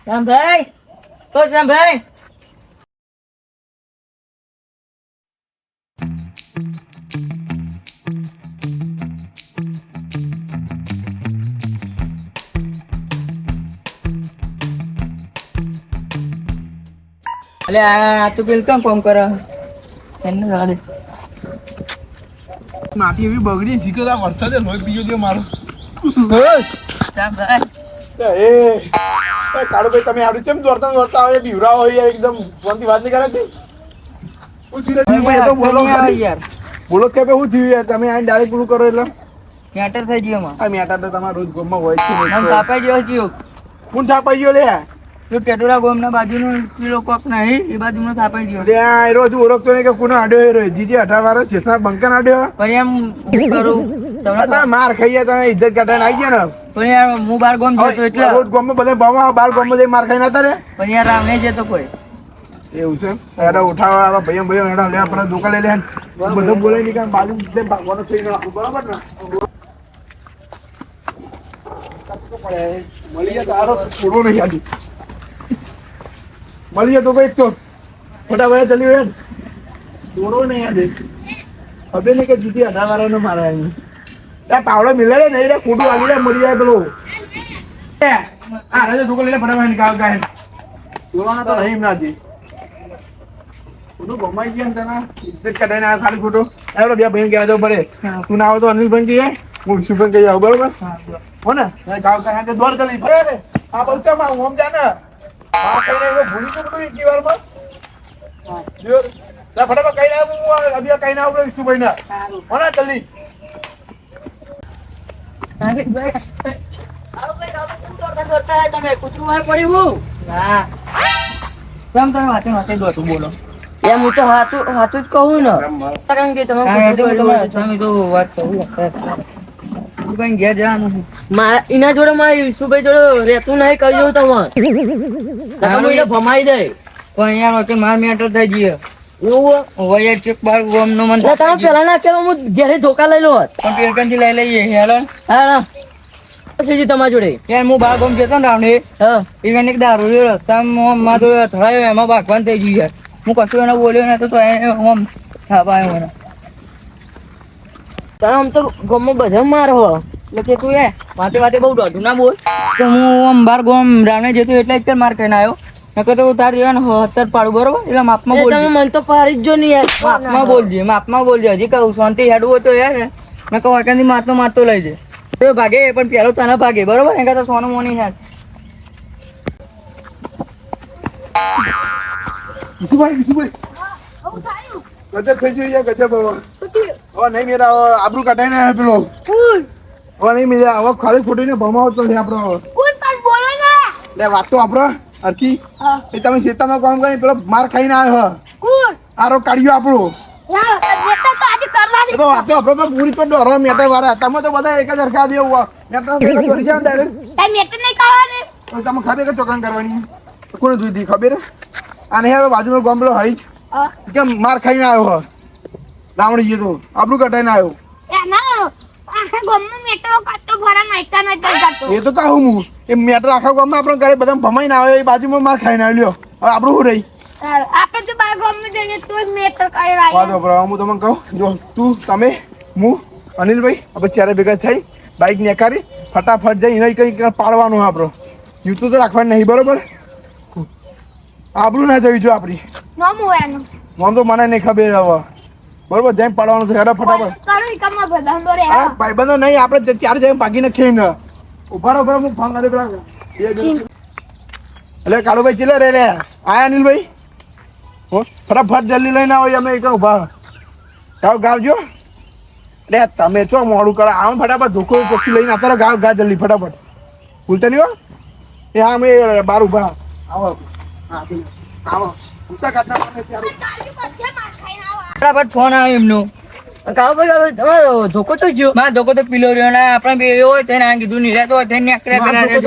શ્યામભાઈ, ઓ શ્યામભાઈ. અલે આ તું પેલું કેમ ફોન કરે? એને જવા દે. માટી એવી બગડી શીખે આ વરસાદે લોહી પીજો દે મારો. શ્યામભાઈ. કાળો ભાઈ તમે આડું કેમ દોડતા દોડતા આવે બીવરા હોય એકદમ ફોનથી વાત નહીં કરે કે હું થયું એ તો બોલો યાર. બોલો કે હું થયું યાર તમે આ ડાયરેક્ટ પૂરું કરો એટલે મેટર થઈ ગયો માં. આ મેટા તો તમારા રોજ ગમમાં હોય છે મને તાપાઈ ગયો કયો. કોણ થાપાઈ ગયો લે જો કેટોડા ગોમના બાજુનું પેલો કોક નહીં એ બાજુનો થાપાઈ ગયો. લે આ રોજ ઓળખતો નહીં કે કોનો આડ્યો એ રોજ જીજી 18 વર્ષ શેઠના બંકન આડ્યો પણ એમ શું કરું તમે માર ખાઈએ તમે ઇજ્જત કાઢાને આવી ગયા ને પણ યાર હું બાર ગોમ જતો એટલે રોજ ગોમમાં બધા ભાવમાં બાર ગોમમાં જઈ માર ખાઈ ના તારે પણ યાર રામ નહીં જતો કોઈ. એવું છે એડા ઉઠાવા આવા ભાઈઓ એડા લે આપણે દુકાન લઈ લે બધું બોલે નહીં કે બાજુ ભાગવાનો થઈ ગયો બરાબર ને મળી જાય તારો છોડો નહીં આજે મળી જાય તો કઈ તો ફોટા ભાઈ ચાલી રહ્યા છોડો નહીં આજે હવે નહીં કે જીતી 18 વાળાનો મારા અહીં ત્યાં પાવડો મિલાડે નહીં રે ખોટું આવી જાય મરી જાય પેલો હા રાજા દુકાન લઈને ફટાફટ ગાવ ગાય જોવાના તો નહીં નાજી ખોટું ગમાઈ ગયા ને તને ઇજ્જત કાઢાઈને આ ખાલી ખોટું એવડો બે ભાઈ કહેવા જવું પડે તું ના આવે તો અનિલભાઈ કહીએ હું શુભન કહી આવું બરોબર હો ને ગાવ ગાય દોર કરી ફરે આ બોલતા હું જા ને આ કઈને એવો ભૂલી તો બધું એક વારમાં જો ફટાફટ કઈ ના આવું અભી કઈ ના આવું શુભન ના હો ને જલ્દી બોલો એમ હું તો હાથું જ કહું ને કારણ કે તમે તો વાત કહું ઘેર જવાનું એના જોડે મારે ઈશુભાઈ જોડે રહેતું નહીં કહ્યું તમારે ભમાઈ દે પણ યાર માર મેટર થઈ જઈએ એવું વયર ચેક બાર ગોમ નો મન તમે પેલા ના કેવો હું ઘરે ધોકા લઈ લો પણ પેરકન થી લઈ લઈએ હેલો હા પછી તમારા જોડે યાર હું બાર ગોમ જતો ને રાવણે હા એ કને દારૂ રસ્તામાં માં તો અથડાયો એમાં ભાગવાન થઈ ગયું યાર હું કશું એને બોલ્યો ને તો એને આમ થાપાયો મને તમે આમ તો ગોમમાં બધા મારો એટલે કે તું વાતે વાતે બહુ દોઢું ના બોલ તો હું આમ બાર ગોમ રાવણે જતો એટલે એક માર ખાઈને આવ્યો નકર તો તાર જેવાનું 70 પાડું બરોબર એટલે માપમાં બોલ તમે મને તો પાડી જ જો નહીં યાર માપમાં બોલજે હજી કહું શાંતિ હેડવું હોય તો યાર મેં કહું વાંકાથી મારતો લઈ જાય તો ભાગે પણ પેલો તને ભાગે બરોબર એ તો સોનું મોની હેડ વિશુભાઈ ગજબ થઈ ગયો ગજબ હવે નહીં મેરા આબરૂ કાઢાઈ ને પેલો હવે નહીં મેરા હવે ખાલી ખોટીને ભમાવતો છે આપણો લે વાત તો આપણો અરકી એ તમે શેતામાં કામ કરી પેલો માર ખાઈને આવ્યો આરો કાઢ્યો આપણો વાતો આપણો પૂરી તો ડરો મેટર વાળા તમે તો બધા એક જ હરખા દેવું મેટર દોરી જાવ ડાયરેક્ટ તમે ખાતે કે ચોકન કરવાની કોને દીધી ખબર અને હવે બાજુમાં ગોમલો હોય કેમ માર ખાઈને આવ્યો રાવણી તો આબરૂ કટાઈને આવ્યો એ તો કહું હું એ મેટર આખા ગામમાં આપણે ઘરે બધા ભમાઈને આવે એ બાજુમાં માર ખાઈને આવ્યો હવે આપણું શું રહી હું તમને કહું જો તું તમે હું અનિલભાઈ આપણે ચારે ભેગા થઈ બાઈક નેકારી ફટાફટ જઈ એને કંઈ પાડવાનું આપણો યુતું તો રાખવાનું નહીં બરોબર આબરું ના જવી જો આપણી નામ તો મને નહીં ખબર હવે બરોબર જઈને પાડવાનું છે ફટાફટ ભાઈબંધો નહીં આપણે ચાર જઈને ભાગીને ખાઈને ઉભા હું ફોન કરી પેલા એટલે કાળુભાઈ ચીલે રે આયા અનિલભાઈ ફટાફટ જલ્દી લઈને આવો અમે એક ઉભા ગાવજો અરે તમે ચો મોડું કરો આવો ફટાફટ ધોકો ચોખ્ખી લઈને આવતા ગા જલ્દી ફટાફટ ભૂલતા નહીં હો એ હા અમે બાર ઉભા આવો આવો ફટાફટ ફોન આવ્યો એમનો ધોકો તો ગયો મારો ધોકો તો પીલો રહ્યો ને આપણે બે હોય તેને આ કીધું નહીં રહેતો તેને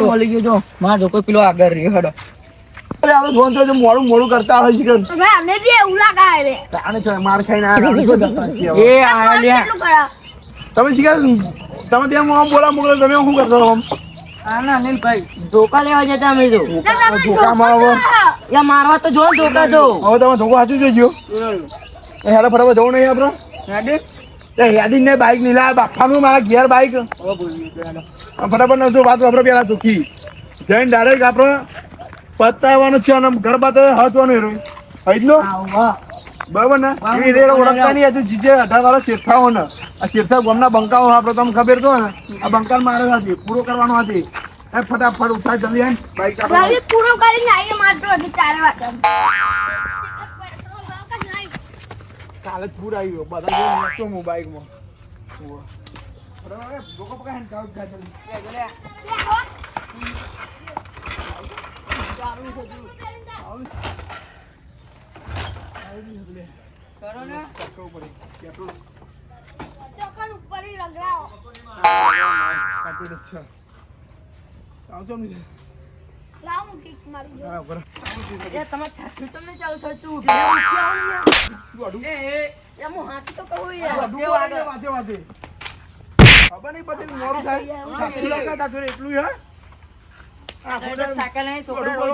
મળી ગયો જો મારો ધોકો પીલો આગળ રહ્યો હેડો ફોન તો મોડું કરતા હોય છે માર ખાઈને તમે શીખા તમે બે બોલા મોકલો તમે શું કરતો આમ હા ના અનિલભાઈ ધોકા લેવા જતા અમે તો ધોકામાં હવે યા મારવા તો જો ધોકા તો હવે તમે ધોકો સાચું જોઈજો હેડો ફટાફટ જવું નહીં આપણે યાદી ને બાઈક નહીં લાવે બાપાનું મારા ઘેર બાઈક ફટાફટ ન વાત આપણે પેલા દુખી જઈને ડાયરેક્ટ આપણે પતાવવાનું છે અને ઘર બાદ હચવાનું રહ્યું હઈલો બરાબર ને એ ઓળખતા નહીં હજુ જીજે 18 વાળા શેઠાઓ ને આ શેઠા ગામના બંકાઓ આપણે તમને ખબર તો ને આ બંકાલ મારે હતી પૂરો કરવાનો હતી ફટાફટ ઉઠાય જલ્દી આવીને બાઈક પૂરો કરીને આવીને મારતો હતો 4 વાગે કાલે જ પૂર આવ્યો બધા જો હું બાઈકમાં બરાબર લોકો પકડ કાવ કરો ને દુકાન ઉપર ઈ રગડાઓ લાવ હું કિક મારી દઉં એ તમારે છાછું તમને ચાલુ થયું તું એ હું હાથી તો કહું યાર ખબર નહીં પછી મોરું થાય એટલું હે સાયકલ નહીં છોકરા રોજ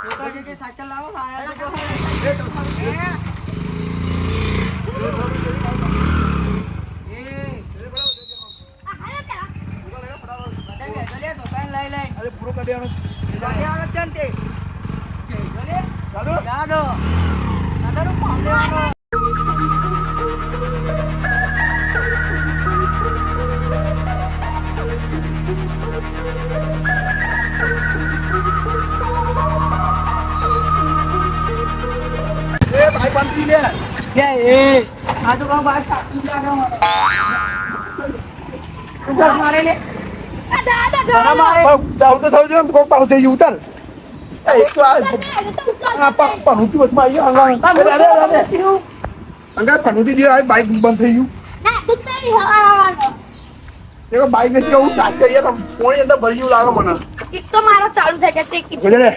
છોકરા જે સાયકલ લાવો લાયા તો પૂરો કાઢ્યા ભાઈ બંધી લે આ તો કામ બાર સાચું લાગે મારે લે દાદા મારે જાવ તો થવું જોઈએ કોક પાછું થઈ ગયું ઉતર એક તો આ પનુતી વચમાં આવી ગયો અંગા પનુતી જે આ બાઈક બંધ થઈ ગયું ના તું તેરી હવાનો એ બાઈક ને કેવું સાચે યાર કોણી અંદર ભરી ગયું લાગે મને કિક તો મારો ચાલુ થઈ ગયો તે કિક બોલે રે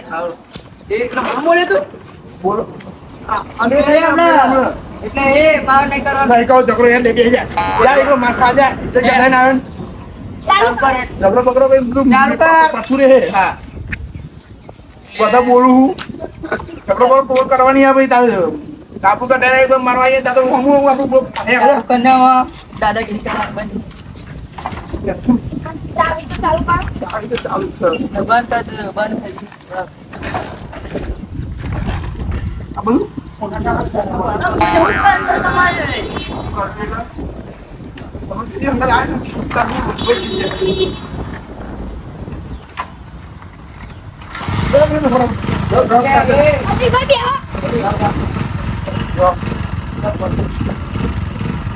એક બોલે તું બોલો એટલે એ પાર નહીં કરવાનો ભાઈ કહો ઝઘડો યાર લેકે જા યાર એકલો માર ખા જા તે જઈને આવે ચાલુ કરે ઝઘડો બકરો કઈ બધું ચાલુ કર. પાછું રે હા બધા બોલું ઝઘડો બકરો કોલ કરવાની આ ભાઈ તારે કાપુ કટાય તો મારવા આવીએ તા તો હું આપણું કન્યા દાદાગીરી કરવા બંધ ચાવી તો ચાલુ કર ચાલુ કર બંધ થઈ ગયું આ બધું અંદર આવે અજી ભાઈ બેહો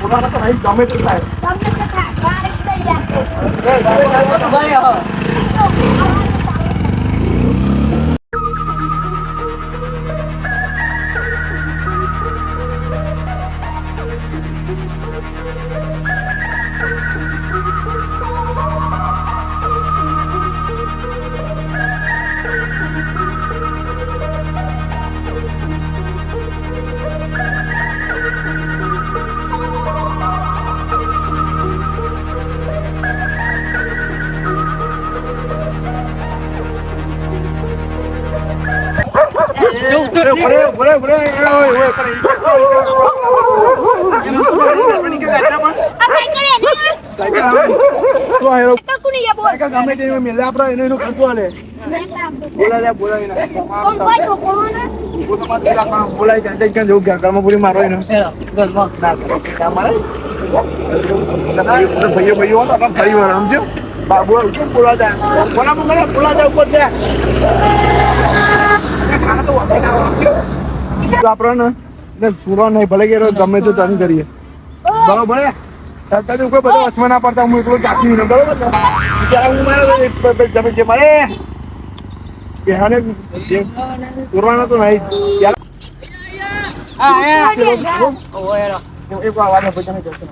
પોતાના તો નહીં ગમે તે થાય તમને તો ગાડી થઈ જાય આપણને સુરો નહીં ભલે કે ગમે તો તને કરીએ બરોબર અત્યારે કોઈ બધા વચમાં ના પડતા હું એકલો જાતી ને બરોબર ને ત્યારે હું મારે જમે છે મારે બેહાને સુરવાનો તો નહીં એક આવાજ બચાને કરતો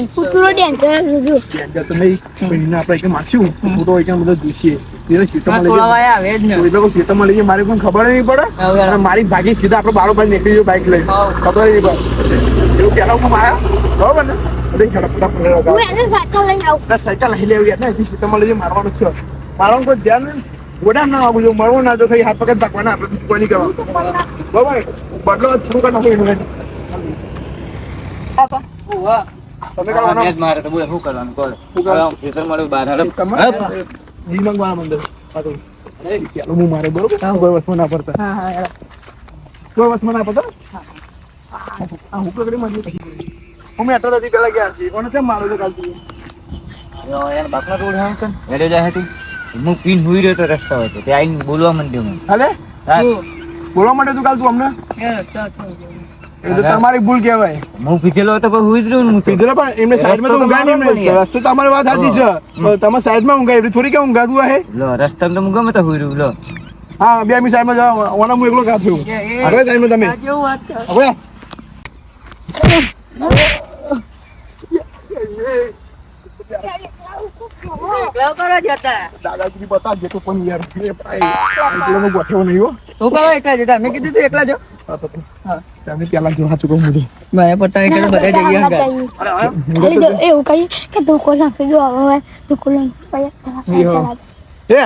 કૂતરો ડેન્જર રૂજુ તો નહીં મહિના આપણે કે મારશું ફોટો એક બધો દૂષીએ એને સીટમાં લઈ છોડાવાય આવે જ ને કોઈ લોકો સીટમાં લઈ મારી પણ ખબર નહીં પડે અને મારી ભાગી સીધા આપણે બારોબાર નીકળી ગયો બાઈક લઈ ખબર નહીં પડે એવું પેલા હું માર્યા બરોબર ને અરે ખેડા બધા પલળવા હું જાવ. એને સાચો લઈને આવું ના સાયકલ લઈ લેવી યાર ને સિસ્ટમ લઈ મારવાનું છે. મારવાનું કોઈ ધ્યાન નહીં. ગોડામ ના આવવું જોઈએ મરવું ના જો ખાલી હાથ પકડ તાકવાના આપણે બીજું કોઈ નહીં કરવાનું. બરાબર બદલો થોડું કાઢ નાખો એનું. તમે કાઢો ના. મારે તો બોલે શું કરવાનું બોલ શું કરવાનું? ખેતર મારું બહાર હાલો. તમારે દિમાગ વાળા મંદિર પાછું. ચાલો હું મારે બરોબર કોઈ વસ્તુ ના પડતા કોઈ વસ્તુ ના પડતા આ હું પકડી મારી હું મેં અટલ હતી પેલા ગયા હતી કોને કેમ મારો છે કાલથી યાર બાપના રોડ હામ કર હેડે જાય હતી હું પીન હુઈ રહ્યો તો રસ્તા હોય તો તે આઈને બોલવા માંડ્યો મને હાલે હા બોલવા માટે તું કાલ તું અમને એ તો તમારી ભૂલ કહેવાય હું પીધેલો હતો પણ હુઈ જ રહ્યો ને હું પીધેલા પણ એમને સાઈડમાં તો ઊંઘાય નહીં એમને રસ્તો તમારી વાત સાચી છે પણ તમે સાઈડમાં ઊંઘાય એવી થોડી કે ઊંઘાતું હે લો રસ્તા તો હું ગમે તો હુઈ રહ્યું લો હા બે મી સાઈડમાં જાઓ ઓના હું એકલો કાપ થયું આગળ સાઈડમાં તમે હવે દાદાગીરી બતાવજે તો પણ યાર એ ભાઈ ગોઠવો નહીં હો તું કહો એકલા જતા મેં કીધું તું એકલા જો તમે પેલા જો સાચું કહું બધું મારે પટાઈ કે બધા જઈએ હંગાત. ખાલી જો એવું કહીએ કે ધોકો નાખી દો હવે ધોકો નાખી એ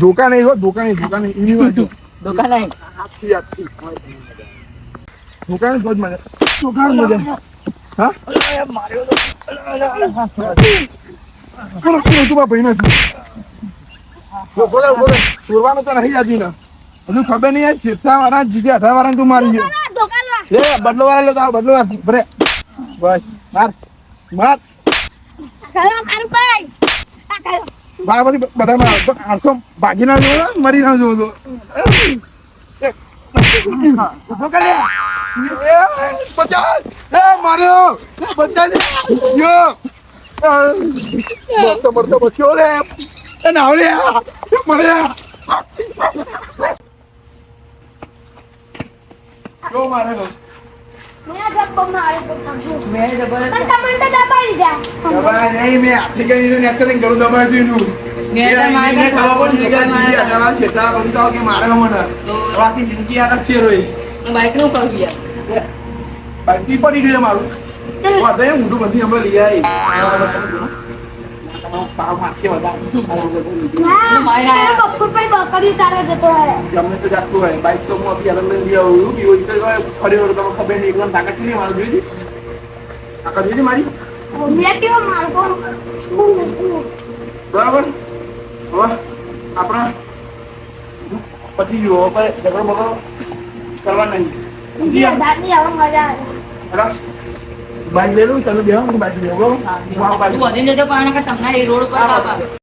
ધોકા નહીં હો ધોકા નહીં એની વાત દુકાન આઈ આપતી આપતી ધોકા નહીં મજા ધોકા મજા હા કોણ તું તું ભાઈ નથી બોલો ચોરવાનું તો નહીં જાતી ને હજુ ખબર નહીં યાર શેઠા વાળા જીજે 18 વાળા તું મારી ગયો એ બદલો વાળા લેતા આવો બદલો ભરે બસ માર માર બાર બધી બધા માર આખો ભાગી ના જો મરી ના જો તો ઉભો કર લે એ બચાવ એ માર્યો એ બચાવ યો મરતો બચ્યો રે એ નાવ લે મર્યા જો મારે નો મેં જબરદસ્ત દબાય નહીં મેં હાથે કરીને નેચરિંગ કરું દબાય તો એનું મારે મને બાકી જિંદગી આ છે રોઈ બાઈક નું કહું યાર બાકી પડી ગયું મારું વધે મોટું બધી હમણાં લઈ આવી પાવ મારશે ગમે તો જાતું હોય બાઈક તો હું અભી અલગ લઈને લઈ આવું પીવો ફર્યો તમે ખબર નહીં એકદમ તાકાત છે નહીં મારું જોઈ તાકાત જોઈ મારી બરાબર હવે આપણા પતિ જુઓ ઝઘડો બગડો કરવા નહીં બાઈક લઈ લઉં તમે બેહો બાઈક લઈ લો તું વધી જજો પણ તમને એ રોડ પર